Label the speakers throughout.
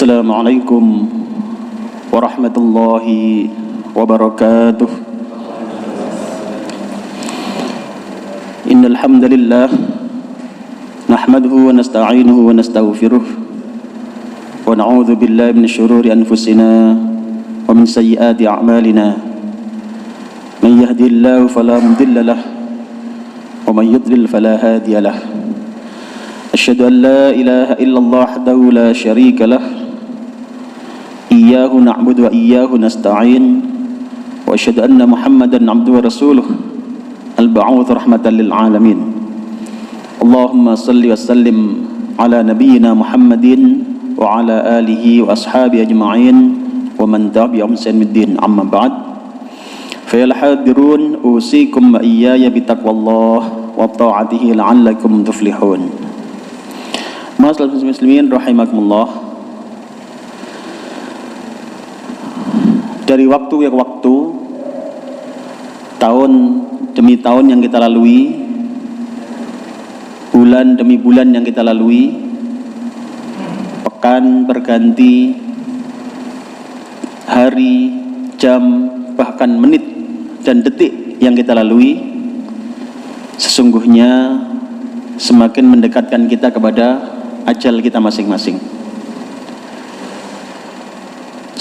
Speaker 1: Assalamualaikum warahmatullahi wabarakatuh. Innal hamdalillah nahmaduhu wa nasta'inuhu wa nastaghfiruh wa na'udzu billahi min syururi anfusina wa min sayyiati a'malina. Man yahdihillahu fala mudilla lahu wa man yudlil fala hadiya lahu. Asyhadu an la ilaha illallah wahdahu la syarika lahu. Iyyahu na'budu wa iyyahu nasta'in. Wa asyhadu anna Muhammadan 'abduhu wa rasuluh al-ba'uts rahmatan lil alamin. Allahumma shalli wa sallim ala nabiyyina Muhammadin wa ala alihi wa ashabihi ajma'in wa man tabi'ahum bi ihsanin ila yaumid din. Amma ba'd. Fa ya hadirun usikum wa iyaya bi taqwallah wa ta'atihi la'allakum tuflihun. Ma'asyiral muslimin rahimakumullah. Dari waktu ke waktu, tahun demi tahun yang kita lalui, bulan demi bulan yang kita lalui, pekan berganti, hari, jam, bahkan menit dan detik yang kita lalui, sesungguhnya semakin mendekatkan kita kepada ajal kita masing-masing.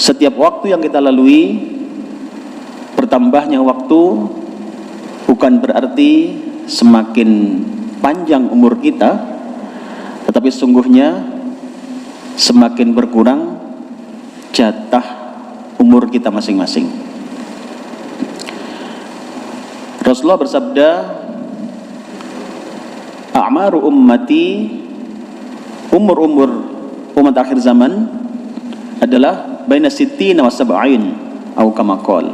Speaker 1: Setiap waktu yang kita lalui, bertambahnya waktu bukan berarti semakin panjang umur kita, tetapi sesungguhnya semakin berkurang jatah umur kita masing-masing. Rasulullah bersabda, "A'maru ummati," umur-umur umat akhir zaman adalah baina sittina wa sab'in atau kama qala,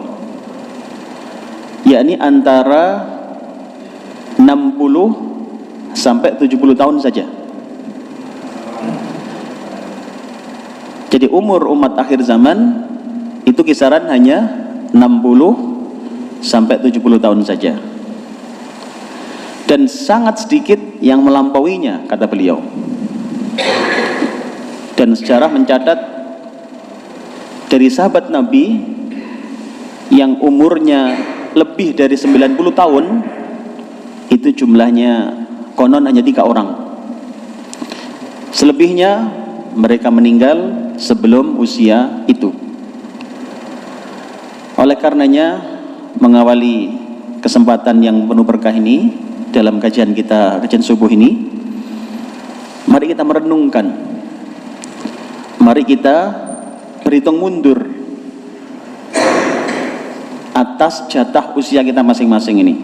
Speaker 1: yakni antara 60 sampai 70 tahun saja. Jadi umur umat akhir zaman itu kisaran hanya 60 sampai 70 tahun saja. Dan sangat sedikit yang melampauinya, kata beliau. Dan sejarah mencatat dari sahabat Nabi yang umurnya lebih dari 90 tahun, itu jumlahnya konon hanya 3 orang. Selebihnya mereka meninggal sebelum usia itu. Oleh karenanya, mengawali kesempatan yang penuh berkah ini dalam kajian subuh ini, mari kita merenungkan, mari kita berhitung mundur atas jatah usia kita masing-masing ini.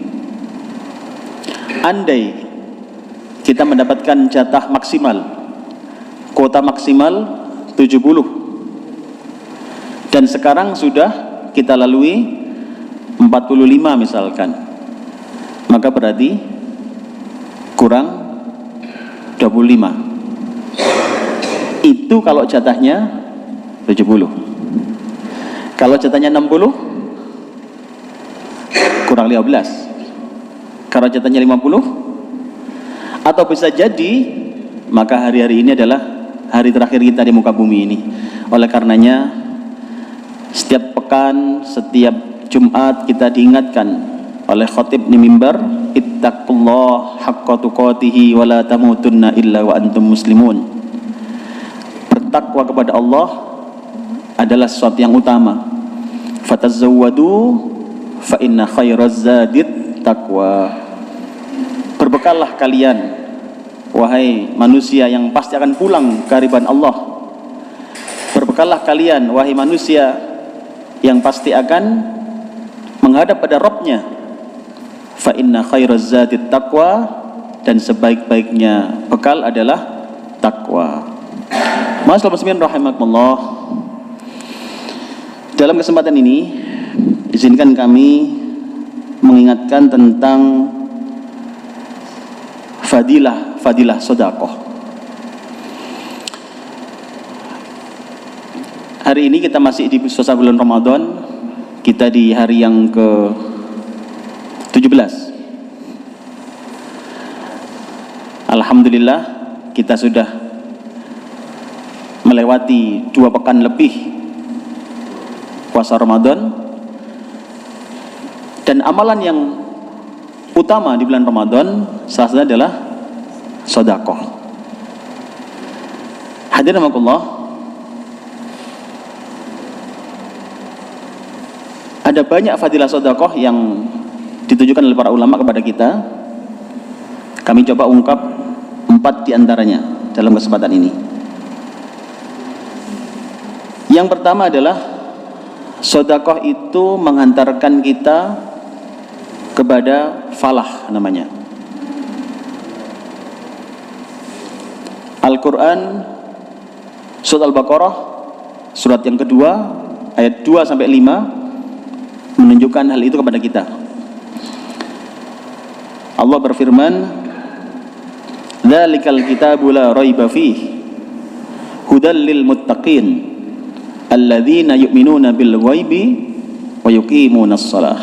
Speaker 1: Andai kita mendapatkan jatah maksimal, kuota maksimal 70, dan sekarang sudah kita lalui 45 misalkan, maka berarti kurang 25. Itu kalau jatahnya 70. Kalau jatahnya 60, kurang 15. Kalau jatahnya 50, atau bisa jadi maka hari-hari ini adalah hari terakhir kita di muka bumi ini. Oleh karenanya, setiap pekan, setiap Jumat kita diingatkan oleh khatib di mimbar, ittaqullah haqqa tuqatihi wa la tamutunna illa wa antum muslimun. Bertakwa kepada Allah adalah sesuatu yang utama. Fatazawwadu fa inna khairaz zadit taqwa. Berbekallah kalian, wahai manusia yang pasti akan pulang ke hadirat Allah. Berbekallah kalian, wahai manusia yang pasti akan menghadap pada Rabb-Nya. Fa inna khairaz zadit taqwa, dan sebaik-baiknya bekal adalah takwa. Ma'asyiral muslimin rahimakumullah. Dalam kesempatan ini, izinkan kami mengingatkan tentang fadilah sedekah. Hari ini kita masih di suasana bulan Ramadan. Kita di hari yang ke-17. Alhamdulillah kita sudah melewati 2 pekan lebih puasa Ramadan, dan amalan yang utama di bulan Ramadan salah satunya adalah sedekah. Hadirin rahimakumullah, ada banyak fadilah sedekah yang ditujukan oleh para ulama kepada kita. Kami coba ungkap 4 diantaranya dalam kesempatan ini. Yang pertama adalah sedekah itu menghantarkan kita kepada falah namanya. Al-Quran surat Al-Baqarah surat yang kedua ayat 2 sampai 5 menunjukkan hal itu kepada kita. Allah berfirman, "Dzalikal kitabu la raiba fihi hudal lil muttaqin alladzina yu'minuna bil ghaibi wa yuqimunas shalah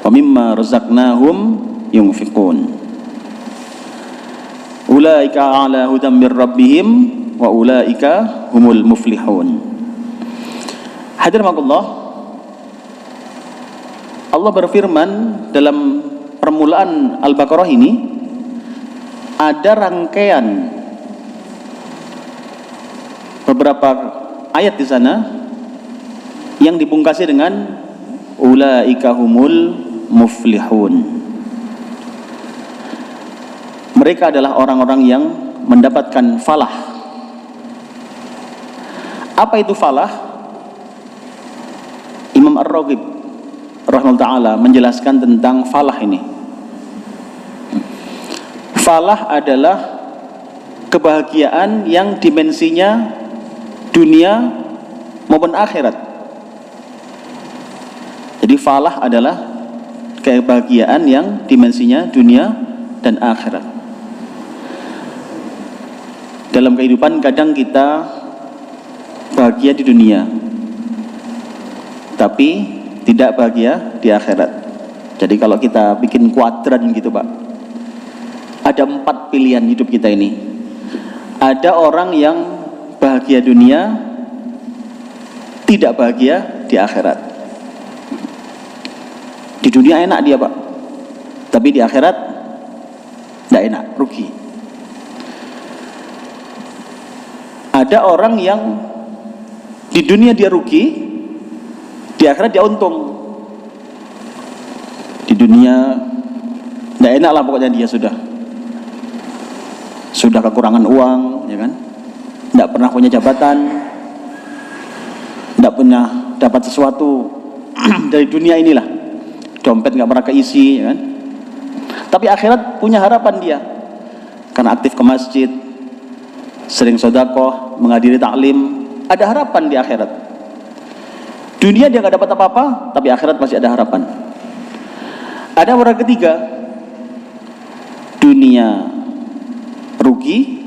Speaker 1: wa mimma razaqnahum yunfiqun ulaika ala hudam mir rabbihim wa ulaika humul muflihun." Hadirin Allah, Allah berfirman dalam permulaan Al-Baqarah ini, ada rangkaian beberapa ayat di sana yang dipungkasi dengan ulaika humul muflihun. Mereka adalah orang-orang yang mendapatkan falah. Apa itu falah? Imam Ar-Raghib rahimahullah ta'ala menjelaskan tentang falah ini. Falah adalah kebahagiaan yang dimensinya dunia maupun akhirat. Jadi falah adalah kebahagiaan yang dimensinya dunia dan akhirat. Dalam kehidupan kadang kita bahagia di dunia, tapi tidak bahagia di akhirat. Jadi kalau kita bikin kuadran gitu Pak, ada 4 pilihan hidup kita ini. Ada orang yang bahagia dunia, tidak bahagia di akhirat. Di dunia enak dia Pak, tapi di akhirat tidak enak, rugi. Ada orang yang di dunia dia rugi, di akhirat dia untung. Di dunia tidak enak lah pokoknya, dia sudah kekurangan uang, ya kan? Tidak pernah punya jabatan, tidak pernah dapat sesuatu dari dunia inilah. Dompet nggak pernah keisi, ya kan? Tapi akhirat punya harapan dia, karena aktif ke masjid, sering sedekah, menghadiri taklim, ada harapan di akhirat. Dunia dia nggak dapat apa-apa, tapi akhirat masih ada harapan. Ada orang ketiga, dunia rugi,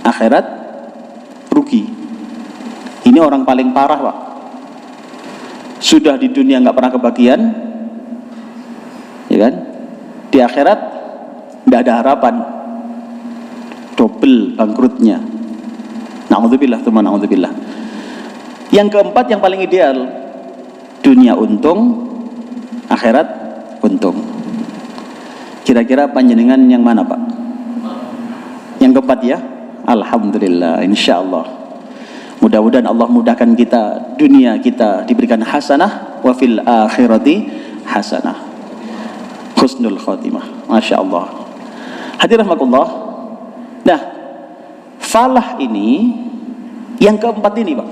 Speaker 1: akhirat rugi. Ini orang paling parah Pak. Sudah di dunia nggak pernah kebagian, ya kan? Di akhirat nggak ada harapan, double bangkrutnya. Na'udzubillah, teman, na'udzubillah. Yang keempat yang paling ideal, dunia untung, akhirat untung. Kira-kira panjenengan yang mana Pak? Yang keempat ya? Alhamdulillah, insyaallah. Mudah-mudahan Allah mudahkan kita, dunia kita diberikan hasanah, wa fil akhirati hasanah, husnul khotimah. Masya Allah. Hadirin rahimakumullah. Nah, falah ini yang keempat ini Pak.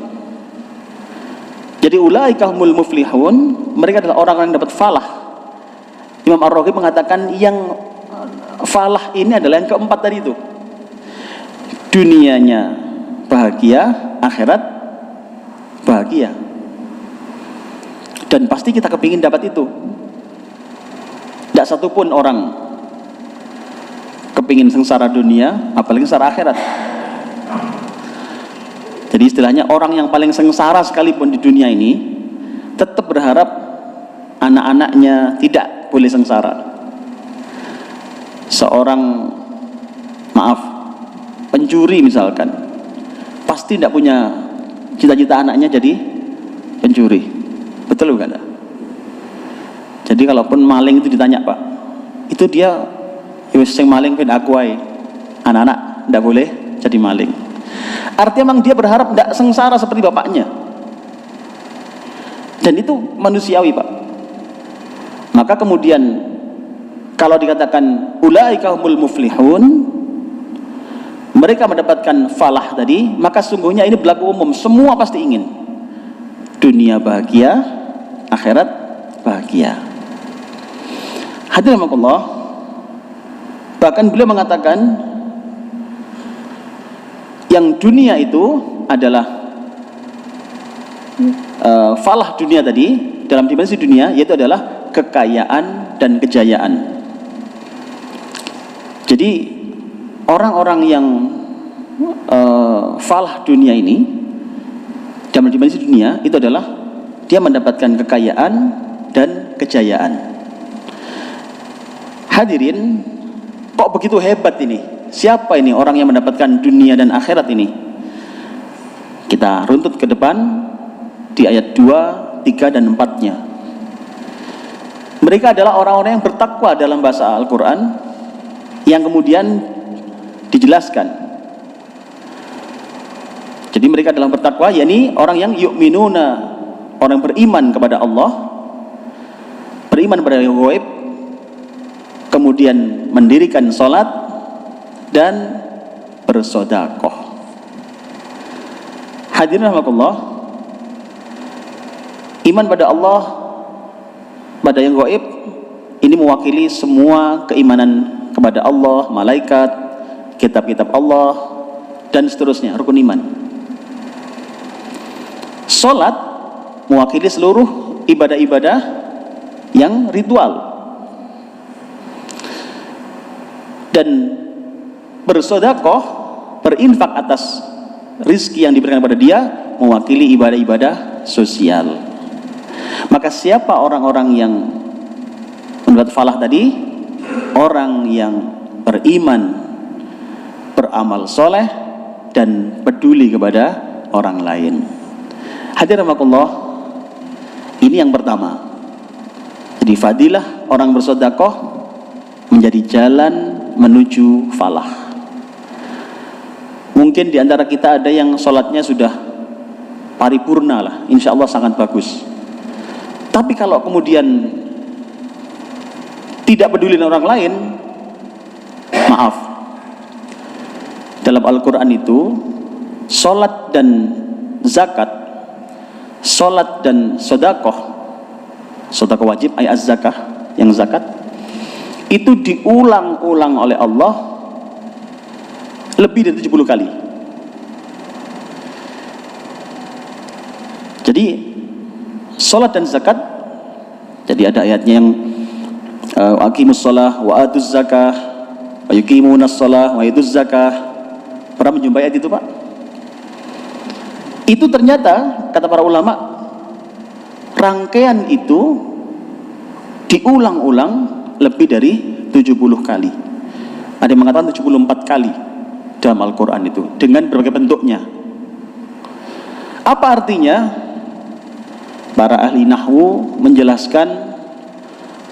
Speaker 1: Jadi ulaika humul muflihun, mereka adalah orang-orang yang dapat falah. Imam Ar-Raghib mengatakan yang falah ini adalah yang keempat tadi itu. Dunianya bahagia, akhirat bahagia. Dan pasti kita kepingin dapat itu. Tidak satupun orang kepingin sengsara dunia, apalagi sengsara akhirat. Jadi istilahnya orang yang paling sengsara sekalipun di dunia ini tetap berharap anak-anaknya tidak boleh sengsara. Seorang pencuri misalkan, pasti pasti tidak punya cita-cita anaknya jadi pencuri. Betul bukan? Jadi kalaupun maling itu ditanya, Pak, itu dia yang maling kan aku ae. Anak-anak tidak boleh jadi maling. Artinya memang dia berharap tidak sengsara seperti bapaknya. Dan itu manusiawi, Pak. Maka kemudian kalau dikatakan ulaika humul muflihun, mereka mendapatkan falah tadi, maka sungguhnya ini berlaku umum, semua pasti ingin dunia bahagia, akhirat bahagia. Hadirin rahimakumullah, bahkan beliau mengatakan yang dunia itu adalah falah dunia tadi, dalam dimensi dunia, yaitu adalah kekayaan dan kejayaan. Jadi orang-orang yang falah dunia ini dalam dimensi dunia itu adalah dia mendapatkan kekayaan dan kejayaan. Hadirin, kok begitu hebat ini? Siapa ini orang yang mendapatkan dunia dan akhirat ini? Kita runtut ke depan di ayat 2, 3, dan 4-nya. Mereka adalah orang-orang yang bertakwa dalam bahasa Al-Quran, yang kemudian dijelaskan. Jadi mereka dalam bertakwa, yakni orang yang yu'minuna, orang beriman kepada Allah, beriman kepada yang gaib, kemudian mendirikan sholat dan bersedekah. Hadirin rahimakumullah, iman pada Allah, pada yang gaib, ini mewakili semua keimanan kepada Allah, malaikat, kitab-kitab Allah, dan seterusnya, rukun iman. Sholat mewakili seluruh ibadah-ibadah yang ritual. Dan bersedekah, berinfak atas rizki yang diberikan kepada dia, mewakili ibadah-ibadah sosial. Maka siapa orang-orang yang mendapat falah tadi? Orang yang beriman, beramal soleh, dan peduli kepada orang lain. Hadirin rahimakumullah, ini yang pertama. Jadi fadilah orang bersedekah menjadi jalan menuju falah. Mungkin di antara kita ada yang sholatnya sudah paripurna lah, insya Allah sangat bagus. Tapi kalau kemudian tidak peduli dengan orang lain, maaf, dalam Al-Quran itu sholat dan zakat, sholat dan sedekah, sedekah wajib, ayat zakah, yang zakat itu diulang-ulang oleh Allah lebih dari 70 kali. Jadi salat dan zakat, jadi ada ayatnya yang aqimus shalah wa atuz zakah wa yuqimunas shalah wa yutuz zakah. Pernah menjumpai ayat itu, Pak? Itu ternyata kata para ulama, rangkaian itu diulang-ulang lebih dari 70 kali. Ada yang mengatakan 74 kali dalam Al-Quran itu, dengan berbagai bentuknya. Apa artinya? Para ahli nahwu menjelaskan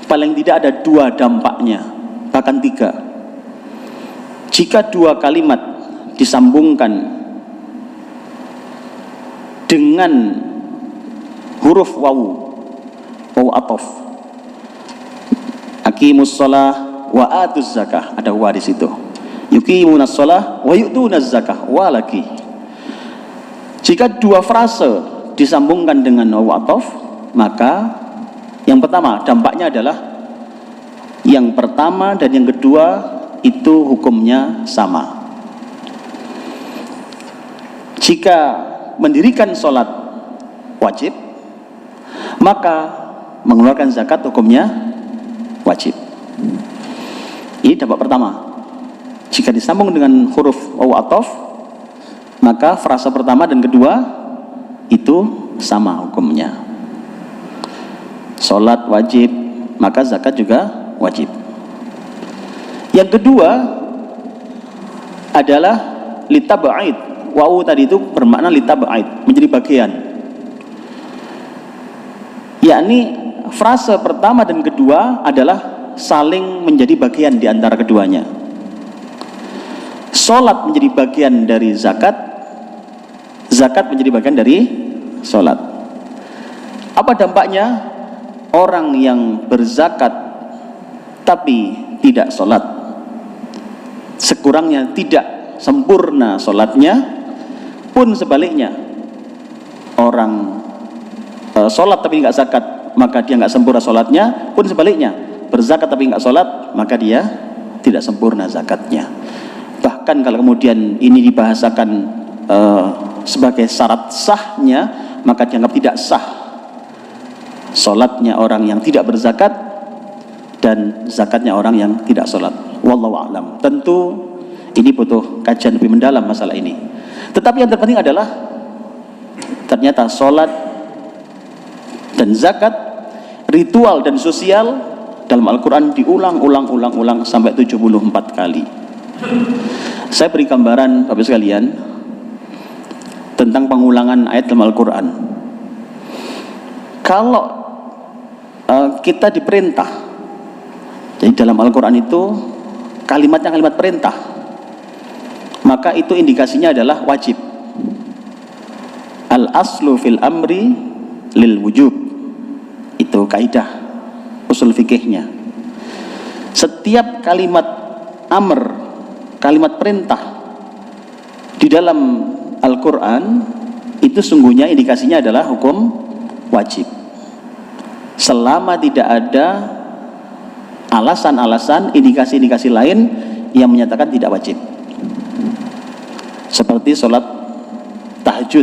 Speaker 1: paling tidak ada 2 dampaknya, bahkan 3. Jika 2 kalimat disambungkan dengan huruf wawu ataf, aqimus shalah wa atuz zakah, ada wa di situ. Yuqimunas shalah wa yu'tunaz zakah, wa lagi. Jika 2 frase disambungkan dengan wawu ataf, maka yang pertama dampaknya adalah yang pertama dan yang kedua itu hukumnya sama. Jika mendirikan sholat wajib, maka mengeluarkan zakat hukumnya wajib. Ini dampak pertama. Jika disambung dengan huruf wawu ataf, maka frasa pertama dan kedua itu sama hukumnya. Sholat wajib, maka zakat juga wajib. Yang kedua adalah litab'id Wawu tadi itu bermakna litab'id, menjadi bagian. Yakni frase pertama dan kedua adalah saling menjadi bagian di antara keduanya. Salat menjadi bagian dari zakat, zakat menjadi bagian dari salat. Apa dampaknya? Orang yang berzakat tapi tidak salat, sekurangnya tidak sempurna salatnya, pun sebaliknya orang salat tapi nggak zakat, maka dia nggak sempurna salatnya, pun sebaliknya berzakat tapi nggak salat, maka dia tidak sempurna zakatnya. Bahkan kalau kemudian ini dibahasakan sebagai syarat sahnya, maka dianggap tidak sah salatnya orang yang tidak berzakat dan zakatnya orang yang tidak salat. Wallahu a'lam. Tentu ini butuh kajian lebih mendalam masalah ini. Tetapi yang terpenting adalah ternyata salat dan zakat, ritual dan sosial dalam Al-Quran diulang sampai 74 kali. Saya beri gambaran Bapak sekalian tentang pengulangan ayat dalam Al-Quran. Kalau kita diperintah, jadi dalam Al-Quran itu kalimatnya kalimat perintah, maka itu indikasinya adalah wajib. Al-aslu fil amri lil wujub, itu kaidah usul fikihnya. Setiap kalimat amr, kalimat perintah di dalam Al-Quran itu sungguhnya indikasinya adalah hukum wajib, selama tidak ada alasan-alasan, indikasi-indikasi lain yang menyatakan tidak wajib. Seperti sholat tahajud,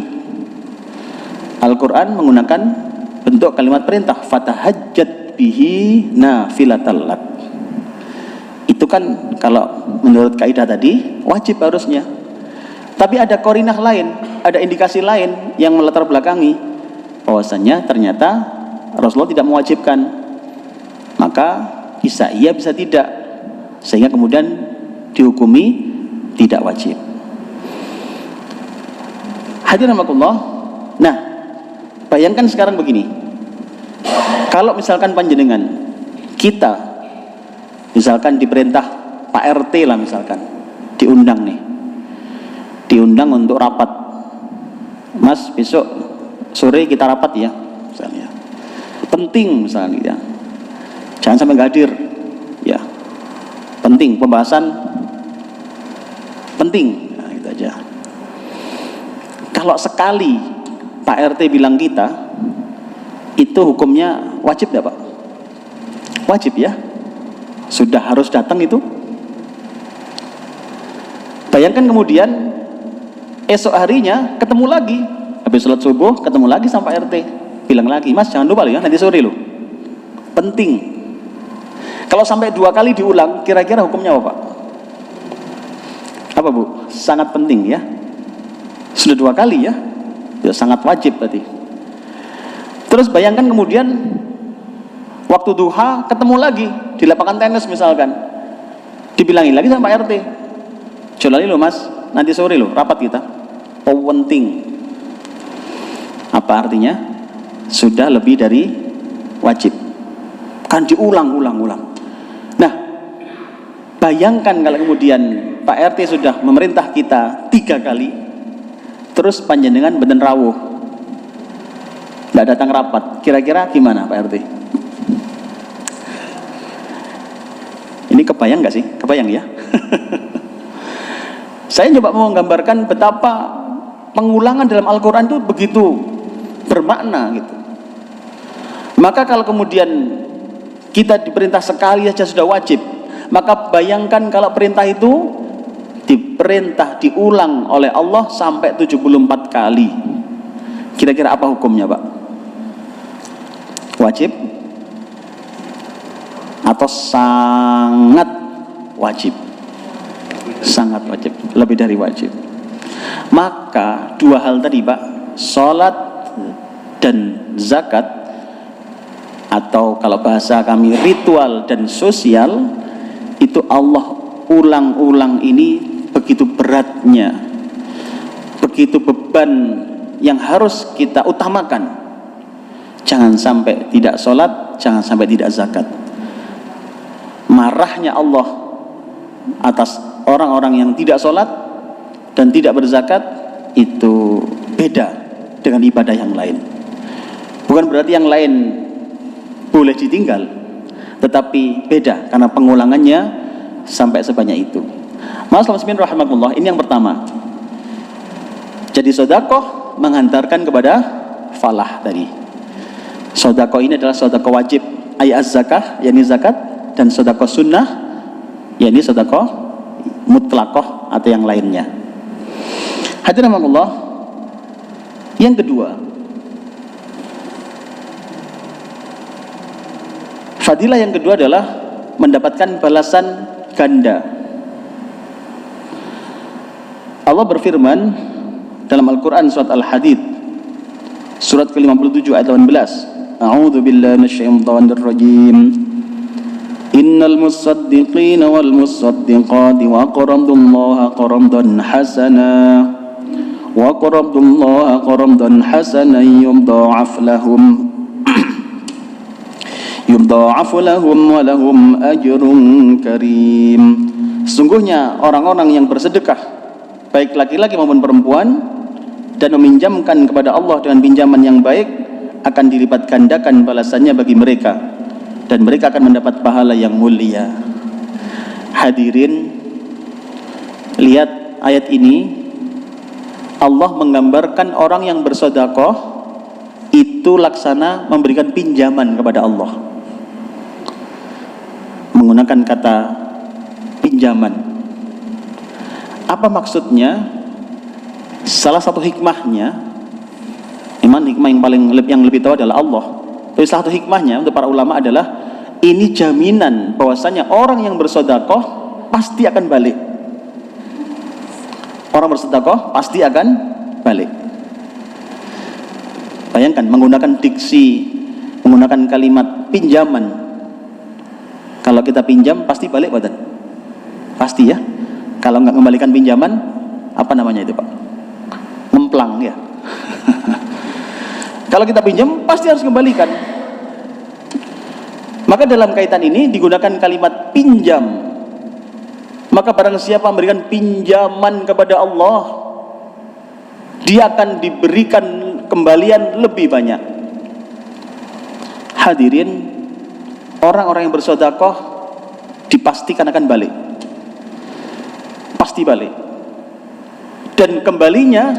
Speaker 1: Al-Quran menggunakan bentuk kalimat perintah, fatahajjat bihi nafilatal lak. Itu kan kalau menurut kaidah tadi wajib harusnya, tapi ada korinah lain, ada indikasi lain yang melatar belakangi bahwasanya ternyata Rasulullah tidak mewajibkan, maka bisa iya bisa tidak, sehingga kemudian dihukumi tidak wajib. Hadirin rahimakumullah. Nah, bayangkan sekarang begini, kalau misalkan panjenengan kita misalkan diperintah Pak RT lah, misalkan diundang untuk rapat, Mas besok sore kita rapat ya misalnya, penting misalnya, jangan sampai nggak hadir ya, penting, pembahasan penting, nah, gitu aja. Kalau sekali Pak RT bilang kita, itu hukumnya wajib nggak Pak? Wajib ya, sudah harus datang itu. Bayangkan kemudian esok harinya ketemu lagi, habis sholat subuh ketemu lagi sama Pak RT, bilang lagi, Mas jangan lupa loh ya, nanti sore loh, penting. Kalau sampai 2 kali diulang, kira-kira hukumnya apa Pak? Apa Bu? Sangat penting ya. Sudah 2 kali ya, ya sangat wajib berarti. Terus bayangkan kemudian waktu duha ketemu lagi di lapangan tenis misalkan, dibilangin lagi sama Pak RT, jolali loh Mas, nanti sore loh rapat kita, oh penting. Apa artinya? Sudah lebih dari wajib, kan diulang-ulang. Nah, bayangkan kalau kemudian Pak RT sudah memerintah kita 3 kali, terus panjenengan benten rawuh, nggak datang rapat, kira-kira gimana Pak RT? Ini kebayang nggak sih? Kebayang ya? Saya coba mau menggambarkan betapa pengulangan dalam Al-Quran itu begitu bermakna gitu. Maka kalau kemudian kita diperintah sekali saja sudah wajib, maka bayangkan kalau perintah itu diperintah diulang oleh Allah sampai 74 kali. Kira-kira apa hukumnya Pak? Wajib atau sangat wajib? Sangat wajib, lebih dari wajib. Maka 2 hal tadi Pak, sholat dan zakat, atau kalau bahasa kami ritual dan sosial, itu Allah ulang-ulang ini begitu beratnya, begitu beban yang harus kita utamakan. Jangan sampai tidak sholat, jangan sampai tidak zakat. Marahnya Allah atas orang-orang yang tidak sholat dan tidak berzakat itu beda dengan ibadah yang lain. Bukan berarti yang lain boleh ditinggal, tetapi beda karena pengulangannya sampai sebanyak itu. Mas muslimin rahimakumullah, ini yang pertama. Jadi sedekah menghantarkan kepada falah tadi. Sedekah ini adalah sedekah wajib, ay az-zakah, yakni zakat, dan sedekah sunnah, yakni sedekah mutlaqah atau yang lainnya. Hadirin rahimakumullah, yang kedua, fadilah yang kedua adalah mendapatkan balasan ganda. Allah berfirman dalam Al-Quran surat Al-Hadid surat ke-57 ayat 18, A'udzu billahi minasyaitonir rajim. Innal musaddiqina wal musaddiqati wa aqradullaha qardan hasana wa aqradullaha qardan hasanan yudha'af lahum wa lahum ajrun karim. Sesungguhnya orang-orang yang bersedekah, baik laki-laki maupun perempuan, dan meminjamkan kepada Allah dengan pinjaman yang baik, akan dilipat gandakan balasannya bagi mereka, dan mereka akan mendapat pahala yang mulia. Hadirin, lihat ayat ini. Allah menggambarkan orang yang bersedekah itu laksana memberikan pinjaman kepada Allah, menggunakan kata pinjaman. Apa maksudnya? Salah satu hikmahnya, iman hikmah yang lebih tahu adalah Allah. Tapi salah satu hikmahnya untuk para ulama adalah ini jaminan bahwasanya orang yang bersedekah pasti akan balik. Orang bersedekah pasti akan balik. Bayangkan menggunakan diksi, menggunakan kalimat pinjaman. Kalau kita pinjam pasti balik, badan. Pasti ya. Kalau nggak mengembalikan pinjaman, apa namanya itu, Pak? Ngemplang ya. Kalau kita pinjam pasti harus kembalikan. Maka dalam kaitan ini digunakan kalimat pinjam. Maka barang siapa memberikan pinjaman kepada Allah, dia akan diberikan kembalian lebih banyak. Hadirin, orang-orang yang bersedekah dipastikan akan balik. Pasti balik. Dan kembalinya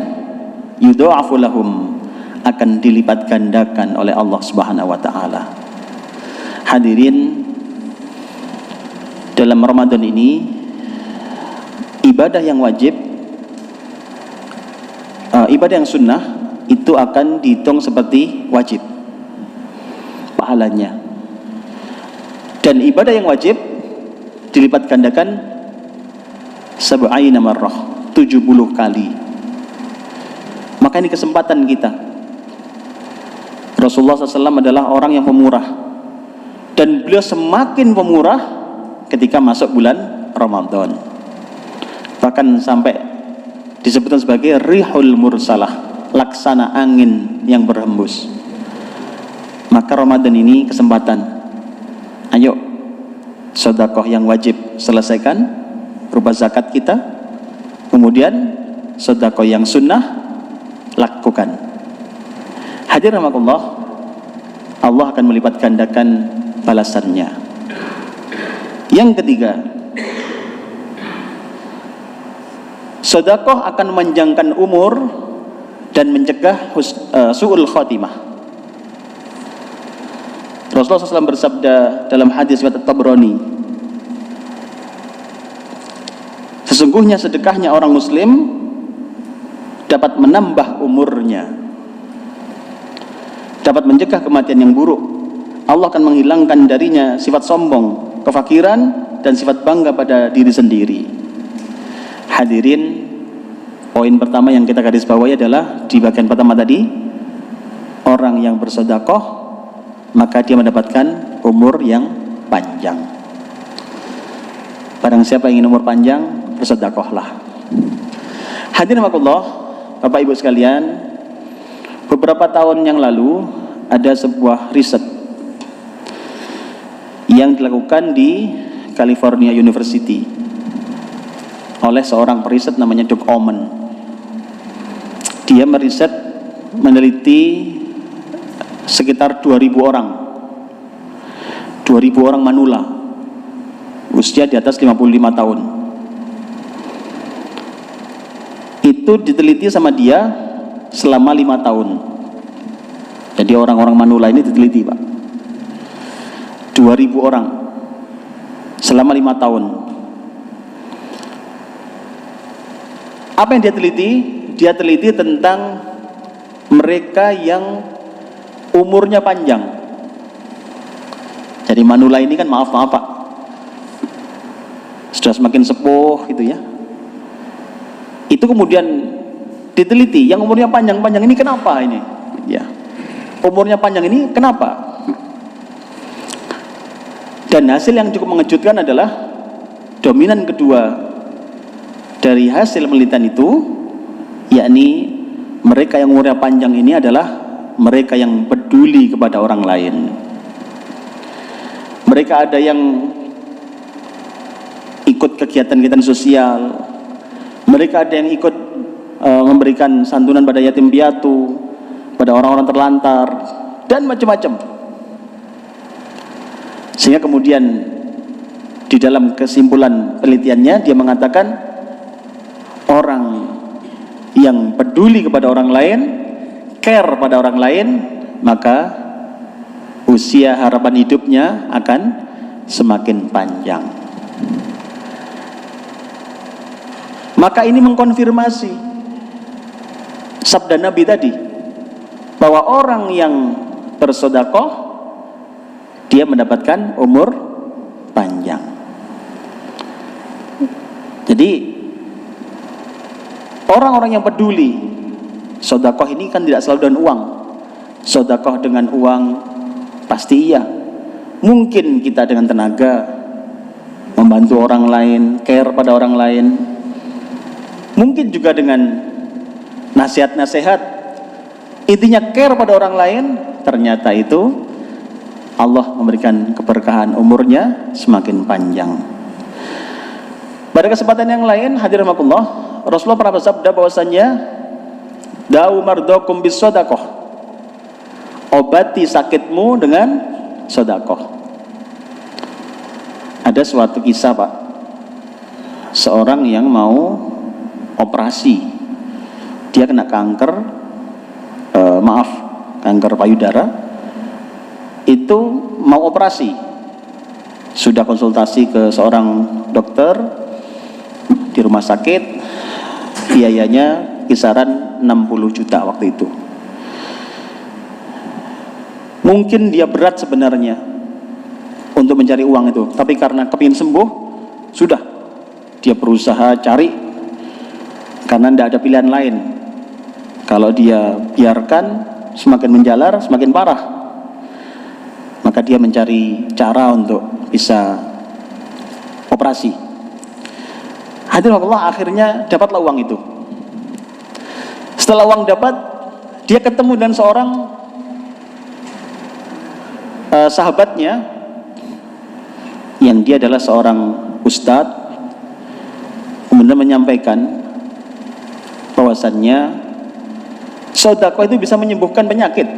Speaker 1: yudha'afu lahum, akan dilipat gandakan oleh Allah Subhanahu wa taala. Hadirin, dalam Ramadan ini ibadah yang wajib, ibadah yang sunnah itu akan dihitung seperti wajib pahalanya. Dan ibadah yang wajib dilipat gandakan sab'ina marrah, 70 kali. Maka ini kesempatan kita. Rasulullah SAW adalah orang yang pemurah, dan beliau semakin pemurah ketika masuk bulan Ramadan. Bahkan sampai disebutkan sebagai rihul mursalah, laksana angin yang berhembus. Maka Ramadan ini kesempatan. Ayo, sedekah yang wajib selesaikan, berupa zakat kita. Kemudian sedekah yang sunnah lakukan. Hadirin rahimakumullah, Allah akan melipat gandakan balasannya. Yang ketiga, sedekah akan memanjangkan umur dan mencegah su'ul khatimah. Rasulullah SAW bersabda dalam hadis riwayat Tabrani, sesungguhnya sedekahnya orang muslim dapat menambah umurnya, dapat mencegah kematian yang buruk. Allah akan menghilangkan darinya sifat sombong, kefakiran, dan sifat bangga pada diri sendiri. Hadirin, poin pertama yang kita garis bawahi adalah di bagian pertama tadi, orang yang bersedekah maka dia mendapatkan umur yang panjang. Barang siapa ingin umur panjang, bersedekahlah. Hadirin rahimakumullah, Bapak Ibu sekalian, beberapa tahun yang lalu ada sebuah riset yang dilakukan di California University oleh seorang periset namanya Doug Omen. Dia meneliti sekitar 2.000 orang manula usia di atas 55 tahun. Itu diteliti sama dia selama 5 tahun. Jadi orang-orang manula ini diteliti, Pak. 2.000 orang selama 5 tahun. Apa yang dia teliti? Dia teliti tentang mereka yang umurnya panjang. Jadi manula ini kan maaf Pak, sudah semakin sepuh gitu ya. Itu kemudian diteliti, yang umurnya panjang-panjang ini kenapa ini? Ya, umurnya panjang ini kenapa? Dan hasil yang cukup mengejutkan adalah dominan kedua dari hasil penelitian itu, yakni mereka yang umurnya panjang ini adalah mereka yang peduli kepada orang lain. Mereka ada yang ikut kegiatan-kegiatan sosial, mereka ada yang ikut memberikan santunan pada yatim piatu, pada orang-orang terlantar, dan macam-macam. Sehingga kemudian di dalam kesimpulan penelitiannya dia mengatakan orang yang peduli kepada orang lain, care pada orang lain, maka usia harapan hidupnya akan semakin panjang. Maka ini mengkonfirmasi sabda Nabi tadi, bahwa orang yang bersedekah dia mendapatkan umur panjang. Jadi orang-orang yang peduli, sedekah ini kan tidak selalu dengan uang. Sedekah dengan uang pasti iya. Mungkin kita dengan tenaga membantu orang lain, care pada orang lain. Mungkin juga dengan nasihat-nasihat. Intinya care pada orang lain, ternyata itu Allah memberikan keberkahan, umurnya semakin panjang. Pada kesempatan yang lain, hadirin rahimakumullah, Rasulullah pernah bersabda bahwasanya da'u mardakum bis shadaqah, obati sakitmu dengan sedekah. Ada suatu kisah, Pak, seorang yang mau operasi, dia kena kanker, kanker payudara, itu mau operasi, sudah konsultasi ke seorang dokter di rumah sakit, biayanya kisaran 60 juta waktu itu. Mungkin dia berat sebenarnya untuk mencari uang itu, tapi karena kepingin sembuh, sudah dia berusaha cari, karena tidak ada pilihan lain. Kalau dia biarkan semakin menjalar, semakin parah. Maka dia mencari cara untuk bisa operasi. Hadirin Allah, akhirnya dapatlah uang itu. Setelah uang dapat, dia ketemu dengan seorang sahabatnya, yang dia adalah seorang ustadz, kemudian menyampaikan bahwasannya sedekah itu bisa menyembuhkan penyakit.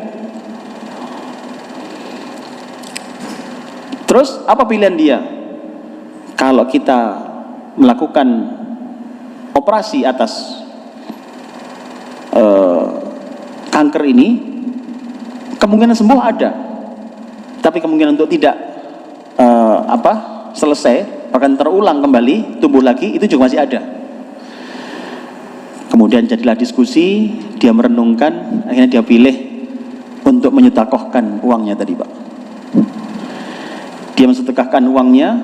Speaker 1: Terus apa pilihan dia? Kalau kita melakukan operasi atas kanker ini, kemungkinan sembuh ada, tapi kemungkinan untuk tidak selesai, bahkan terulang kembali, tumbuh lagi, itu juga masih ada. Kemudian jadilah diskusi, dia merenungkan, akhirnya dia pilih untuk menyedekahkan uangnya tadi, Pak. Dia mensedekahkan uangnya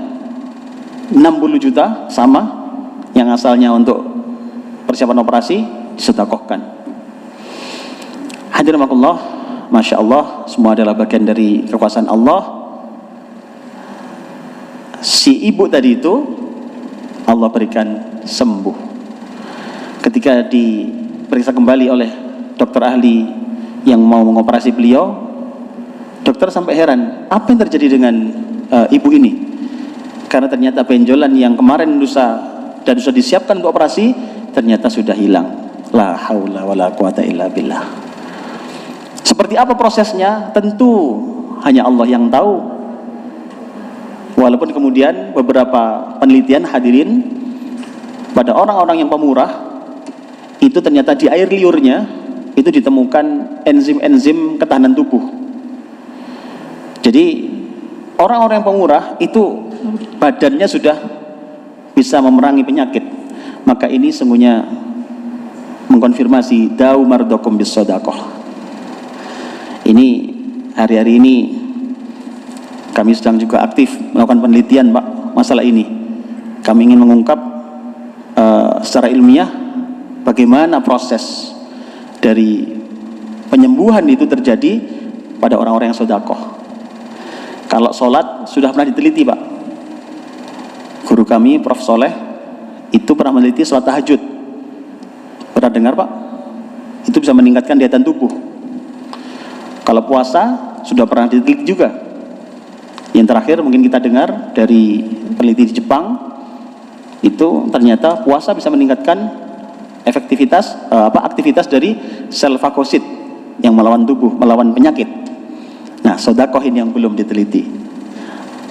Speaker 1: 60 juta, sama yang asalnya untuk persiapan operasi, disedekahkan. Hadirin Allah, Masya Allah, semua adalah bagian dari kekuasaan Allah. Si ibu tadi itu Allah berikan sembuh. Ketika diperiksa kembali oleh dokter ahli yang mau mengoperasi beliau. Dokter sampai heran, apa yang terjadi dengan ibu ini? Karena ternyata benjolan yang kemarin lusa dan sudah disiapkan untuk operasi ternyata sudah hilang. La haula wala quwata illa billah. Seperti apa prosesnya? Tentu hanya Allah yang tahu. Walaupun kemudian beberapa penelitian hadirin pada orang-orang yang pemurah itu ternyata di air liurnya itu ditemukan enzim-enzim ketahanan tubuh. Jadi orang-orang yang pemurah itu badannya sudah bisa memerangi penyakit. Maka ini sungguhnya mengkonfirmasi da'u mardakum bis shadaqah. Ini hari-hari ini kami sedang juga aktif melakukan penelitian Pak masalah ini. Kami ingin mengungkap secara ilmiah bagaimana proses dari penyembuhan itu terjadi pada orang-orang yang sedekah. Kalau sholat sudah pernah diteliti Pak. Guru kami Prof. Soleh itu pernah meneliti sholat tahajud. Pernah dengar Pak? Itu bisa meningkatkan daya tahan tubuh. Kalau puasa sudah pernah diteliti juga. Yang terakhir mungkin kita dengar dari peneliti di Jepang, itu ternyata puasa bisa meningkatkan aktivitas dari sel fagosit yang melawan tubuh, melawan penyakit. Nah, sedekah ini yang belum diteliti.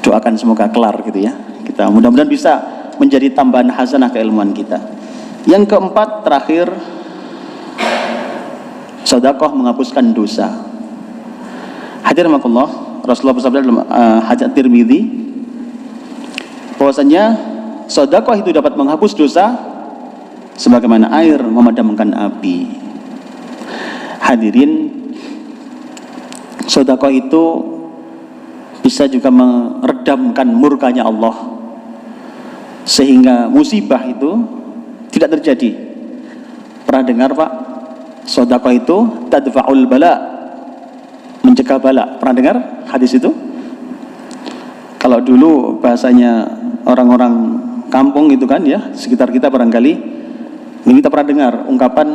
Speaker 1: Doakan semoga kelar gitu ya. Kita mudah-mudahan bisa menjadi tambahan hasanah keilmuan kita. Yang keempat terakhir, sedekah menghapuskan dosa. Hadirin rahimakumullah, Rasulullah bersabda dalam hadits Tirmidzi bahwasanya sedekah itu dapat menghapus dosa sebagaimana air memadamkan api. Hadirin, sedekah itu bisa juga meredamkan murkanya Allah sehingga musibah itu tidak terjadi. Pernah dengar Pak? Sedekah itu tadfa'ul bala, mencegah bala. Pernah dengar hadis itu? Kalau dulu bahasanya orang-orang kampung itu kan ya, sekitar kita barangkali ini kita pernah dengar ungkapan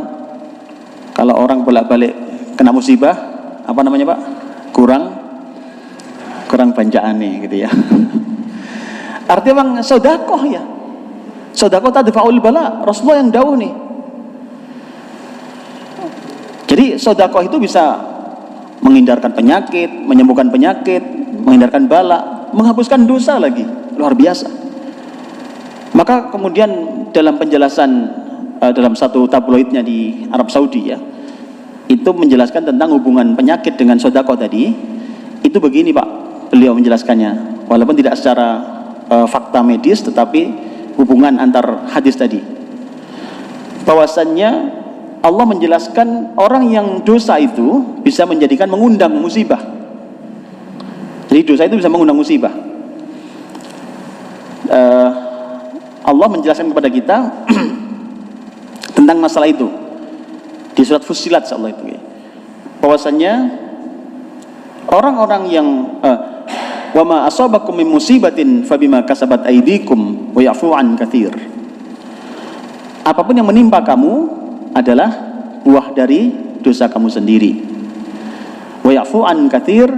Speaker 1: kalau orang bolak-balik kena musibah, apa namanya Pak? Kurang banjaan nih gitu ya. Artinya bang sedekah ya. Sedekah tadfa'ul bala, Rasulullah yang dawuh nih. Jadi sedekah itu bisa menghindarkan penyakit, menyembuhkan penyakit, menghindarkan bala, menghapuskan dosa lagi. Luar biasa. Maka kemudian dalam penjelasan dalam satu tabloidnya di Arab Saudi ya, itu menjelaskan tentang hubungan penyakit dengan sedekah tadi. Itu begini Pak, beliau menjelaskannya. Walaupun tidak secara fakta medis, tetapi hubungan antar hadis tadi. Bahwasannya Allah menjelaskan orang yang dosa itu bisa menjadikan mengundang musibah. Jadi dosa itu bisa mengundang musibah. Allah menjelaskan kepada kita tentang masalah itu di surat Fussilat Allah itu. Bahwasannya orang-orang yang wa ma asabakum min musibatin fabima kasabat aydikum wa ya'fu an katsir. Apapun yang menimpa kamu adalah buah dari dosa kamu sendiri. Wa ya'fu an katsir,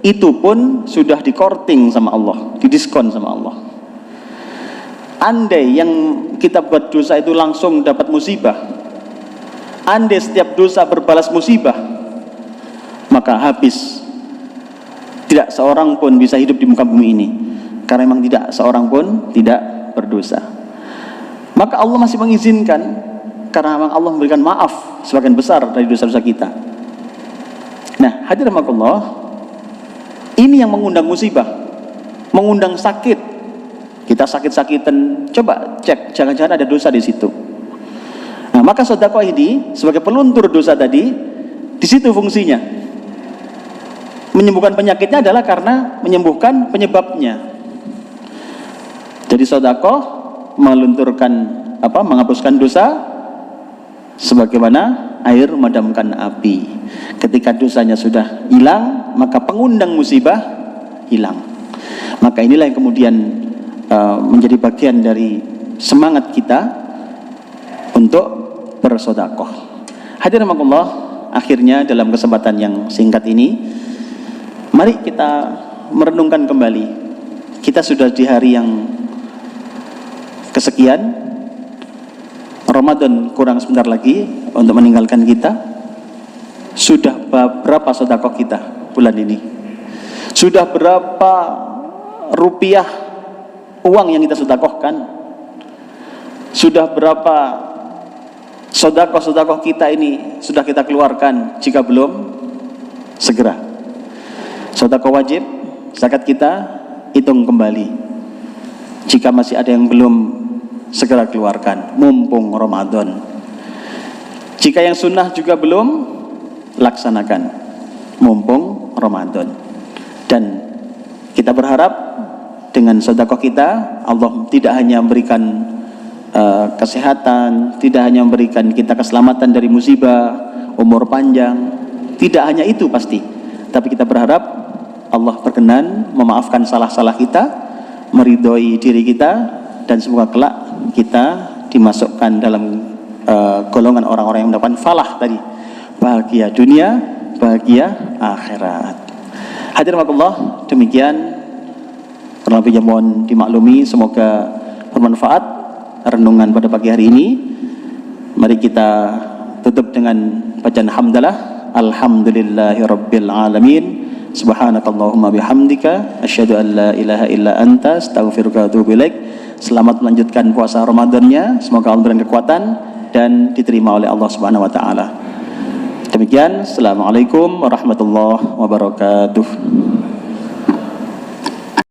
Speaker 1: itu pun sudah dikorting sama Allah, didiskon sama Allah. Andai yang kita buat dosa itu langsung dapat musibah, andai setiap dosa berbalas musibah, maka habis. Tidak seorang pun bisa hidup di muka bumi ini, karena memang tidak seorang pun tidak berdosa. Maka Allah masih mengizinkan, karena memang Allah memberikan maaf sebagian besar dari dosa-dosa kita. Nah, hadirin rahimakumullah, ini yang mengundang musibah, mengundang sakit. Kita sakit-sakitan, coba cek, jangan-jangan ada dosa di situ. Nah, maka sedekah ini sebagai peluntur dosa tadi, di situ fungsinya. Menyembuhkan penyakitnya adalah karena menyembuhkan penyebabnya. Jadi sedekah menghapuskan dosa sebagaimana air memadamkan api. Ketika dosanya sudah hilang, maka pengundang musibah hilang. Maka inilah yang kemudian menjadi bagian dari semangat kita untuk bersedekah. Hadirin rahimakumullah, akhirnya dalam kesempatan yang singkat ini, mari kita merenungkan kembali. Kita sudah di hari yang kesekian, Ramadan kurang sebentar lagi untuk meninggalkan kita. Sudah berapa sedekah kita bulan ini? Sudah berapa rupiah uang yang kita sedekahkan? Sudah berapa sedekah kita ini sudah kita keluarkan? Jika belum, segera. Sedekah wajib, zakat kita hitung kembali. Jika masih ada yang belum, segera keluarkan, mumpung Ramadan. Jika yang sunnah juga belum, laksanakan, mumpung Ramadan. Dan kita berharap dengan sedekah kita, Allah tidak hanya memberikan kesehatan, tidak hanya memberikan kita keselamatan dari musibah, umur panjang, tidak hanya itu pasti, tapi kita berharap Allah berkenan memaafkan salah-salah kita, meridhoi diri kita, dan semoga kelak kita dimasukkan dalam golongan orang-orang yang mendapatkan falah tadi, bahagia dunia, bahagia akhirat. Hadirin rahimakumullah, demikian kurang lebihnya mohon dimaklumi, semoga bermanfaat renungan pada pagi hari ini. Mari kita tutup dengan bacaan hamdalah. Alhamdulillahirabbil alamin. Subhanakallahumma bihamdika asyhadu an la ilaha illa anta astaghfiruka wa atubu ilaik. Selamat melanjutkan puasa Ramadannya. Semoga Allah memberikan kekuatan dan diterima oleh Allah Subhanahu wa taala. Demikian, assalamualaikum warahmatullahi wabarakatuh.